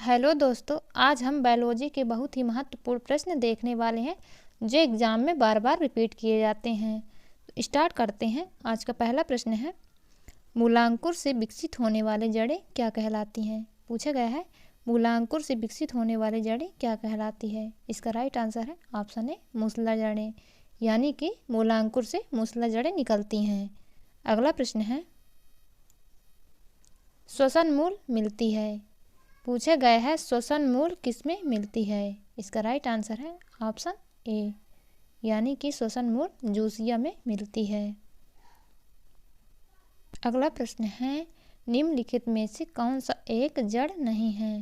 Hello दोस्तों, आज हम बायोलॉजी के बहुत ही महत्वपूर्ण प्रश्न देखने वाले हैं जो एग्जाम में बार बार रिपीट किए जाते हैं। तो स्टार्ट करते हैं। आज का पहला प्रश्न है, मूलांकुर से विकसित होने वाले जड़ें क्या कहलाती हैं। पूछा गया है, मूलांकुर से विकसित होने वाली जड़ें क्या कहलाती है। इसका राइट आंसर है ऑप्शन ए, मूसला जड़ें, यानी कि मूलांकुर से मूसला जड़ें निकलती हैं। अगला प्रश्न है, श्वसन मूल मिलती है। पूछा गया है, श्वसन मूल किसमें मिलती है। इसका राइट आंसर है ऑप्शन ए, यानी कि श्वसन मूल जूसिया में मिलती है। अगला प्रश्न है, निम्नलिखित में से कौन सा एक जड़ नहीं है।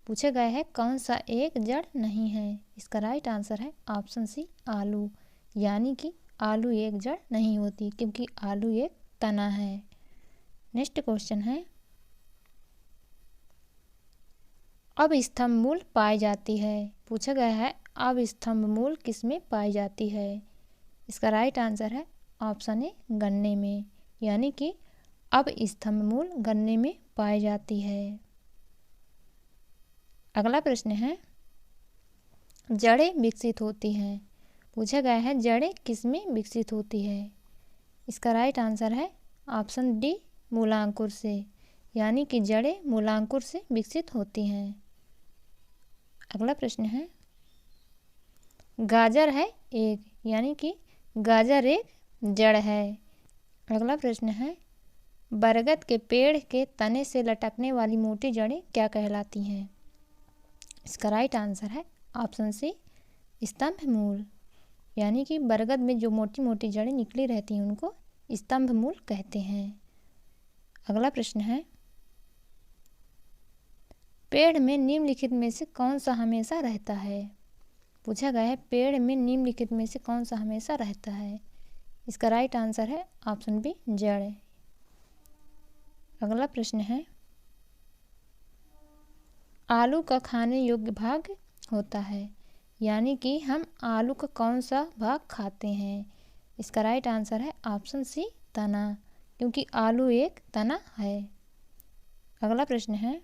पूछा गया है, कौन सा एक जड़ नहीं है। इसका राइट आंसर है ऑप्शन सी, आलू, यानी कि आलू एक जड़ नहीं होती क्योंकि आलू एक तना है। नेक्स्ट क्वेश्चन है, अब स्तंभ मूल पाई जाती है। पूछा गया है, अब स्तंभ मूल किसमें पाई जाती है। इसका राइट आंसर है ऑप्शन ए, गन्ने में, यानी कि अब स्तंभ मूल गन्ने में पाई जाती है। अगला प्रश्न है, जड़ें विकसित होती हैं। पूछा गया है, जड़ें किसमें विकसित होती है। इसका राइट आंसर है ऑप्शन डी, मूलांकुर से, यानी कि जड़ें मूलांकुर से विकसित होती हैं। अगला प्रश्न है, गाजर है एक, यानी कि गाजर एक जड़ है। अगला प्रश्न है, बरगद के पेड़ के तने से लटकने वाली मोटी जड़ें क्या कहलाती हैं। इसका राइट आंसर है ऑप्शन सी, स्तंभ मूल, यानी कि बरगद में जो मोटी मोटी जड़ें निकली रहती हैं उनको स्तंभ मूल कहते हैं। अगला प्रश्न है, पेड़ में निम्नलिखित में से कौन सा हमेशा रहता है। पूछा गया है, पेड़ में निम्नलिखित में से कौन सा हमेशा रहता है। इसका राइट आंसर है ऑप्शन बी, जड़। अगला प्रश्न है, आलू का खाने योग्य भाग होता है, यानी कि हम आलू का कौन सा भाग खाते हैं। इसका राइट आंसर है ऑप्शन सी, तना, क्योंकि आलू एक तना है। अगला प्रश्न है,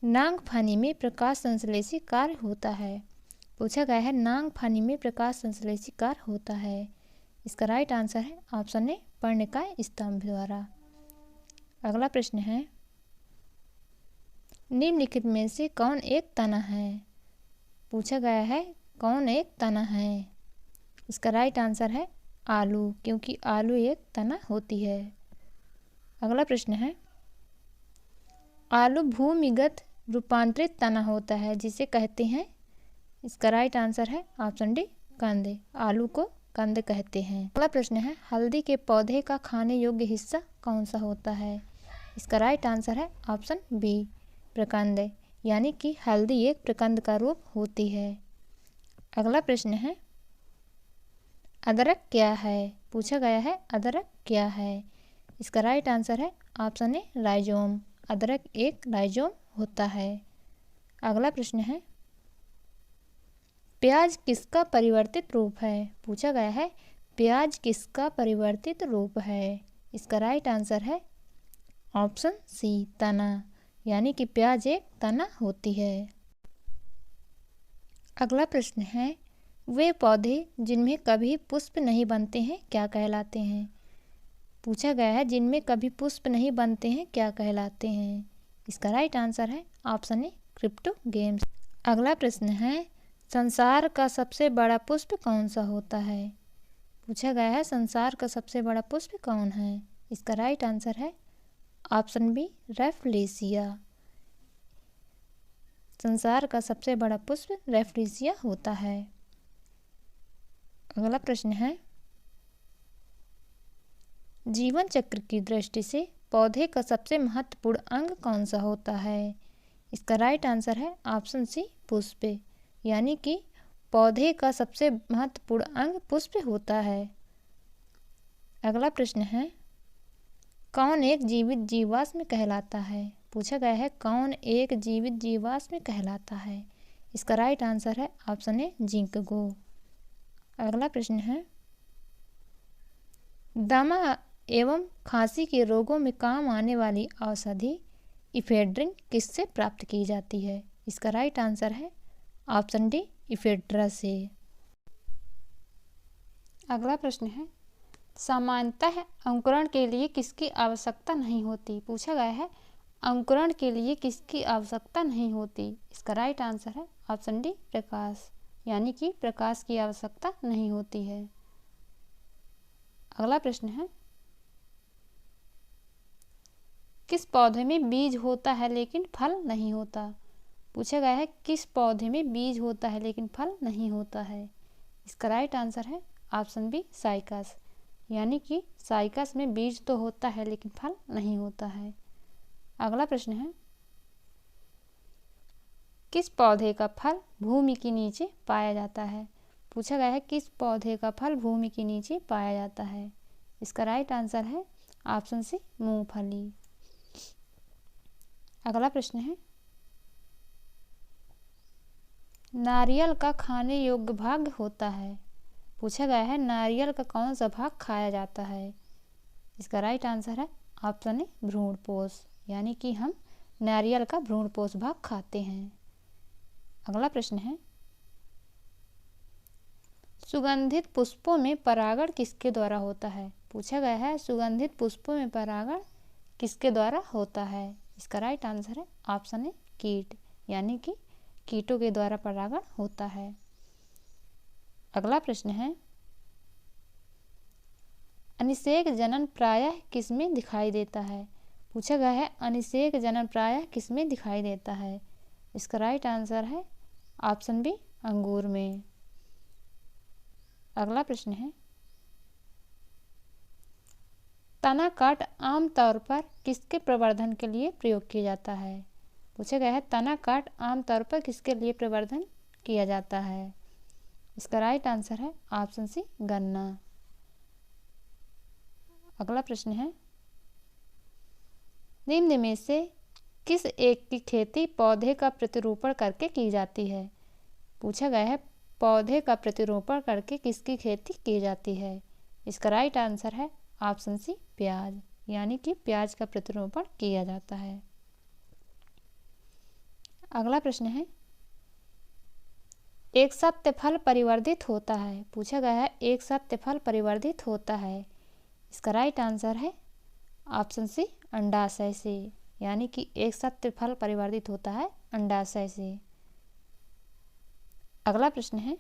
नागफनी में प्रकाश संश्लेषी कार्य होता है। पूछा गया है, नागफनी में प्रकाश संश्लेषी कार्य होता है। इसका राइट आंसर है ऑप्शन ए, पर्णकाय स्तंभ द्वारा। अगला प्रश्न है, निम्नलिखित में से कौन एक तना है। पूछा गया है, कौन एक तना है। इसका राइट आंसर है आलू, क्योंकि आलू एक तना होती है। अगला प्रश्न है, आलू भूमिगत रूपांतरित तना होता है जिसे कहते हैं। इसका राइट आंसर है ऑप्शन डी, कंद। आलू को कंद कहते हैं। अगला प्रश्न है, हल्दी के पौधे का खाने योग्य हिस्सा कौन सा होता है। इसका राइट आंसर है ऑप्शन बी, प्रकंद, यानी कि हल्दी एक प्रकंद का रूप होती है। अगला प्रश्न है, अदरक क्या है। पूछा गया है, अदरक क्या है। इसका राइट आंसर है ऑप्शन ए, राइजोम। अदरक एक राइजोम होता है। अगला प्रश्न है, प्याज किसका परिवर्तित रूप है। पूछा गया है, प्याज किसका परिवर्तित रूप है। इसका राइट आंसर है ऑप्शन सी, तना, यानी कि प्याज एक तना होती है। अगला प्रश्न है, वे पौधे जिनमें कभी पुष्प नहीं बनते हैं क्या कहलाते हैं। पूछा गया है, जिनमें कभी पुष्प नहीं बनते हैं क्या कहलाते हैं। इसका राइट आंसर है ऑप्शन ए, क्रिप्टोगेम्स। अगला प्रश्न है, संसार का सबसे बड़ा पुष्प कौन सा होता है। पूछा गया है, संसार का सबसे बड़ा पुष्प कौन है। इसका राइट आंसर है ऑप्शन बी, रेफ्लेसिया। संसार का सबसे बड़ा पुष्प रेफ्लेसिया होता है। अगला प्रश्न है, जीवन चक्र की दृष्टि से पौधे का सबसे महत्वपूर्ण अंग कौन सा होता है। इसका राइट आंसर है ऑप्शन सी, पुष्प, यानी कि पौधे का सबसे महत्वपूर्ण अंग पुष्प होता है। अगला प्रश्न है, कौन एक जीवित जीवाश्म कहलाता है। पूछा गया है, कौन एक जीवित जीवाश्म कहलाता है। इसका राइट आंसर है ऑप्शन ए, जिंकगो। अगला प्रश्न है, दमा एवं खांसी के रोगों में काम आने वाली औषधि इफेड्रिन किससे प्राप्त की जाती है? इसका राइट आंसर है ऑप्शन डी, इफेड्रा से। अगला प्रश्न है, सामान्यतः अंकुरण के लिए किसकी आवश्यकता नहीं होती? पूछा गया है अंकुरण के लिए किसकी आवश्यकता नहीं होती? इसका राइट आंसर है ऑप्शन डी, प्रकाश, यानी कि प्रकाश की आवश्यकता नहीं होती है। अगला प्रश्न है, किस पौधे में बीज होता है लेकिन फल नहीं होता? पूछा गया है किस पौधे में बीज होता है लेकिन फल नहीं होता है? इसका राइट आंसर है ऑप्शन बी, साइकस, यानी कि साइकस में बीज तो होता है लेकिन फल नहीं होता है। अगला प्रश्न है, किस पौधे का फल भूमि के नीचे पाया जाता है? पूछा गया है किस पौधे का फल भूमि के नीचे पाया जाता है? इसका राइट आंसर है ऑप्शन सी, मूंगफली। अगला प्रश्न है, नारियल का खाने योग्य भाग होता है? पूछा गया है नारियल का कौन सा भाग खाया जाता है? इसका राइट आंसर है ऑप्शन ए, भ्रूणपोष, यानी कि हम नारियल का भ्रूणपोष भाग खाते हैं। अगला प्रश्न है, सुगंधित पुष्पों में परागण किसके द्वारा होता है? पूछा गया है सुगंधित पुष्पों में परागण किसके द्वारा होता है? इसका राइट आंसर है ऑप्शन ए, कीट, यानी कि कीटों के द्वारा परागण होता है। अगला प्रश्न है, अनिषेक जनन प्रायः किसमें दिखाई देता है? पूछा गया है अनिषेक जनन प्रायः किसमें दिखाई देता है? इसका राइट आंसर है ऑप्शन बी, अंगूर में। अगला प्रश्न है, तना काट आमतौर पर किसके प्रवर्धन के लिए प्रयोग किया जाता है? पूछा गया है तना काट आमतौर पर किसके लिए प्रवर्धन किया जाता है? इसका राइट आंसर है ऑप्शन सी, गन्ना। अगला प्रश्न है, निम्न में से किस एक की खेती पौधे का प्रतिरोपण करके की जाती है? पूछा गया है पौधे का प्रतिरोपण करके किसकी खेती की जाती है? इसका राइट आंसर है ऑप्शन सी, प्याज, यानी कि प्याज का प्रतिरोपण किया जाता है। अगला प्रश्न है, एक सत्य फल परिवर्धित होता है? पूछा गया है एक सत्य फल परिवर्धित होता है? इसका राइट आंसर है ऑप्शन सी, अंडाशय से, यानी कि एक सत्य फल परिवर्धित होता है अंडाशय से। अगला प्रश्न है,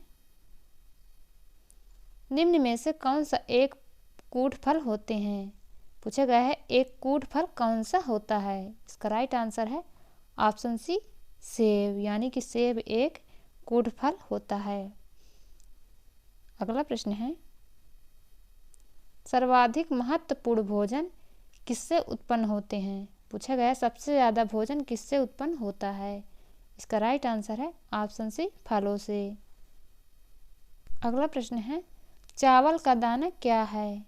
निम्न में से कौन सा एक कूट फल होते हैं? पूछा गया है एक कूट फल कौन सा होता है? इसका राइट आंसर है ऑप्शन सी, सेब, यानी कि सेब एक कूट फल होता है। अगला प्रश्न है, सर्वाधिक महत्वपूर्ण भोजन किससे उत्पन्न होते हैं? पूछा गया सबसे ज़्यादा भोजन किससे उत्पन्न होता है? इसका राइट आंसर है ऑप्शन सी, फलों से। अगला प्रश्न है, चावल का दाना क्या है?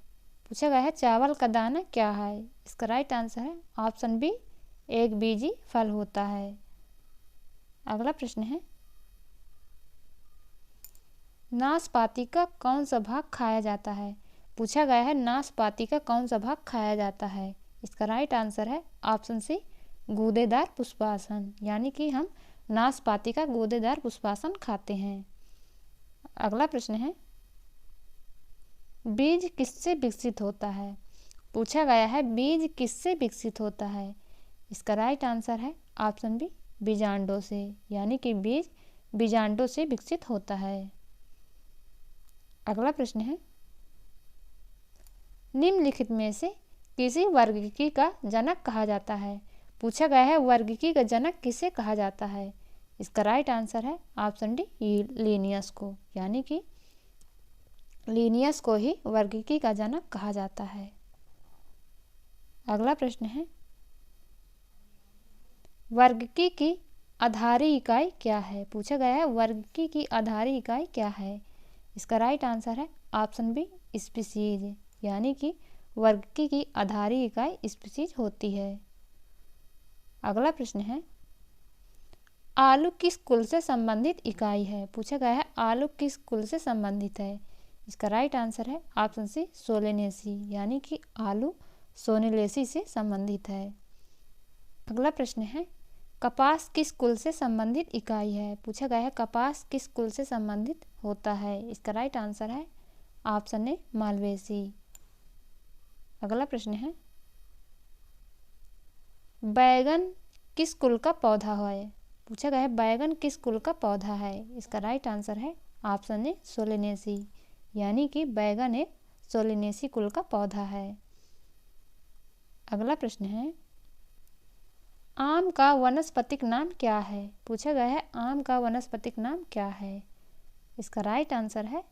पूछा गया है चावल का दाना क्या है? इसका राइट आंसर है ऑप्शन बी, एक बीजी फल होता है। अगला प्रश्न है, नाशपाती का कौन सा भाग खाया जाता है? पूछा गया है नाशपाती का कौन सा भाग खाया जाता है? इसका राइट आंसर है ऑप्शन सी, गूदेदार पुष्पासन, यानी कि हम नाशपाती का गूदेदार पुष्पासन खाते हैं। अगला प्रश्न है, बीज किससे विकसित होता है? पूछा गया है बीज किससे विकसित होता है? इसका राइट आंसर है ऑप्शन बी, बीजांडों से, यानी कि बीज बीजांडों से विकसित होता है। अगला प्रश्न है, निम्नलिखित में से किसी वर्गीकी का जनक कहा जाता है? पूछा गया है वर्गीकी का जनक किसे कहा जाता है? इसका राइट आंसर है ऑप्शन डी, लिनियस को, यानी कि लिनियस को ही वर्गीकी का जनक कहा जाता है। अगला प्रश्न है, वर्गीकी की आधारी इकाई क्या है? पूछा गया है वर्गीकी की आधारी इकाई क्या है? इसका राइट आंसर है ऑप्शन बी, स्पीसीज, यानी कि वर्गीकी की आधारी इकाई स्पीसीज होती है। अगला प्रश्न है, आलू किस कुल से संबंधित इकाई है? पूछा गया है आलू किस कुल से संबंधित है? इसका राइट आंसर है ऑप्शन सी, सोलेनेसी, यानी कि आलू सोनेलेसी से संबंधित है। अगला प्रश्न है, कपास किस कुल से संबंधित इकाई है? पूछा गया है कपास किस कुल से संबंधित होता है? इसका राइट आंसर है ऑप्शन ए मालवेसी। अगला प्रश्न है, बैगन किस कुल का पौधा है? पूछा गया है बैगन किस कुल का पौधा है? इसका राइट आंसर है ऑप्शन ए सोलेनेसी, यानी कि बैगन एक सोलेनेसी कुल का पौधा है। अगला प्रश्न है, आम का वानस्पतिक नाम क्या है? पूछा गया है आम का वानस्पतिक नाम क्या है? इसका राइट आंसर है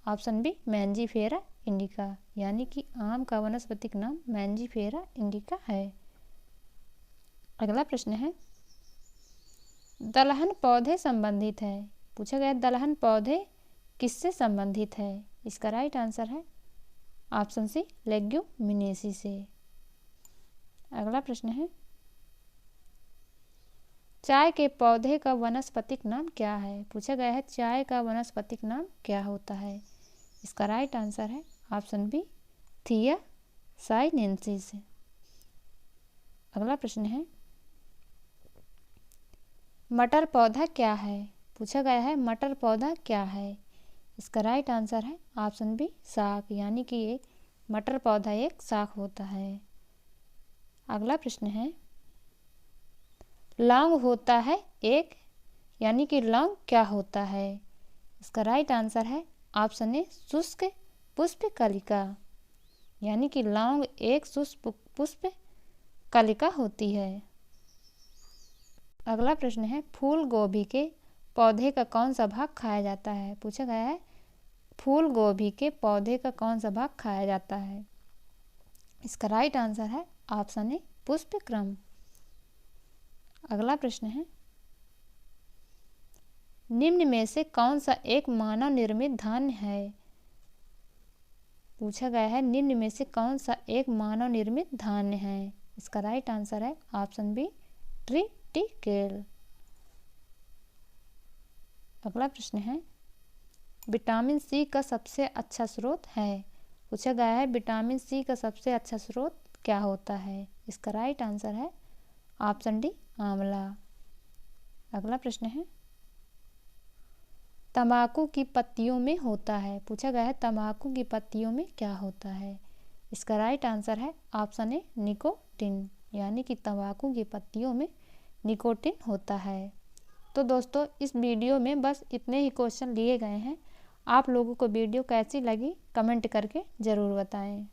ऑप्शन बी मैंजीफेरा इंडिका, यानी कि आम का वानस्पतिक नाम मैंजीफेरा इंडिका है। अगला प्रश्न है, दलहन पौधे संबंधित है? पूछा गया दलहन पौधे किससे संबंधित है? इसका राइट आंसर है ऑप्शन सी लेग्यूमिनेसी से। अगला प्रश्न है, चाय के पौधे का वानस्पतिक नाम क्या है? पूछा गया है चाय का वानस्पतिक नाम क्या होता है? इसका राइट आंसर है ऑप्शन बी थिया साइनेंसिस। अगला प्रश्न है, मटर पौधा क्या है? पूछा गया है मटर पौधा क्या है? इसका राइट आंसर है ऑप्शन बी साग, यानी कि ये मटर पौधा एक साग होता है। अगला प्रश्न है, लौंग होता है एक, यानी कि लौंग क्या होता है? इसका राइट आंसर है ऑप्शन ए शुष्क पुष्प कलिका, यानी कि लौंग एक शुष्क पुष्प कलिका होती है। अगला प्रश्न है, फूल गोभी के पौधे का कौन सा भाग खाया जाता है? पूछा गया है फूल गोभी के पौधे का कौन सा भाग खाया जाता है? इसका राइट आंसर है ऑप्शन ए पुष्पक्रम। अगला प्रश्न है, निम्न में से कौन सा एक मानव निर्मित धान्य है? पूछा गया है निम्न में से कौन सा एक मानव निर्मित धान्य है? इसका राइट आंसर है ऑप्शन बी ट्रिटिकेल। अगला प्रश्न है, विटामिन सी का सबसे अच्छा स्रोत है? पूछा गया है विटामिन सी का सबसे अच्छा स्रोत क्या होता है? इसका राइट आंसर है ऑप्शन डी आंवला। अगला प्रश्न है, तंबाकू की पत्तियों में होता है? पूछा गया है तंबाकू की पत्तियों में क्या होता है? इसका राइट आंसर है ऑप्शन ए निकोटिन, यानी कि तंबाकू की पत्तियों में निकोटिन होता है। तो दोस्तों इस वीडियो में बस इतने ही क्वेश्चन लिए गए हैं। आप लोगों को वीडियो कैसी लगी कमेंट करके ज़रूर बताएं।